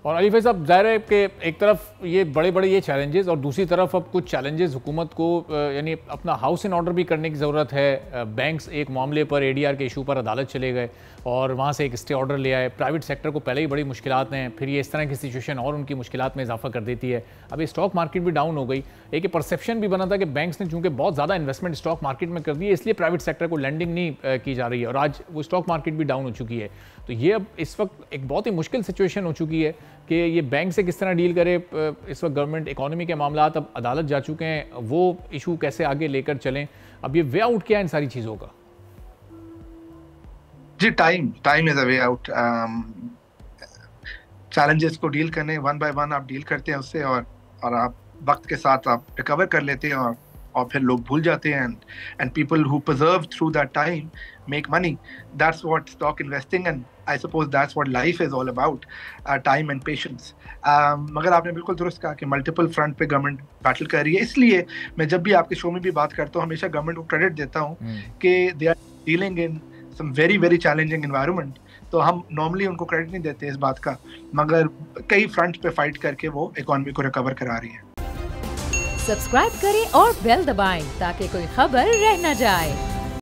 और अली भाई साहब, ज़ाहिर है कि एक तरफ ये बड़े बड़े ये चैलेंजेस और दूसरी तरफ अब कुछ चैलेंजेस हुकूमत को यानी अपना हाउस इन ऑर्डर भी करने की ज़रूरत है। बैंक्स एक मामले पर एडीआर के इशू पर अदालत चले गए और वहाँ से एक स्टे ऑर्डर ले आए। प्राइवेट सेक्टर को पहले ही बड़ी मुश्किलात हैं, फिर ये इस तरह की सिचुएशन और उनकी मुश्किलात में इजाफा कर देती है। अभी स्टॉक मार्केट भी डाउन हो गई। एक परसेप्शन भी बना था कि बैंक्स ने चूँकि बहुत ज़्यादा इन्वेस्टमेंट स्टॉक मार्केट में कर दी है, इसलिए प्राइवेट सेक्टर को लैंडिंग नहीं की जा रही है और आज वो स्टॉक मार्केट भी डाउन हो चुकी है। तो ये अब इस वक्त एक बहुत ही मुश्किल सिचुएशन हो चुकी है कि ये बैंक से किस तरह डील करे। इस वक्त गवर्नमेंट इकोनॉमी के मामला अब अदालत जा चुके हैं, वो इशू कैसे आगे लेकर चलें। अब ये वे आउट क्या है इन सारी चीज़ों का? जी, time is a way out. Challenges को डील करने वन बाय वन आप डील करते हैं उससे, और आप वक्त के साथ आप रिकवर कर लेते हैं, और फिर लोग भूल जाते हैं, and people who preserve through that time make money. That's what stock investing and I suppose that's what life is all about, time and patience. मगर आपने बिल्कुल दुरुस्त कहा कि मल्टीपल फ्रंट पे गवर्नमेंट बैटल कर रही है। इसलिए मैं जब भी आपके शो में भी बात करता हूँ हमेशा गवर्नमेंट को क्रेडिट देता हूँ कि they are dealing in some very very challenging environment. तो हम नॉर्मली उनको क्रेडिट नहीं देते इस बात का, मगर कई फ्रंट पे फाइट करके वो इकोनॉमी को रिकवर करा रही है। सब्सक्राइब करें और बेल दबाएं ताकि कोई खबर रह न जाए।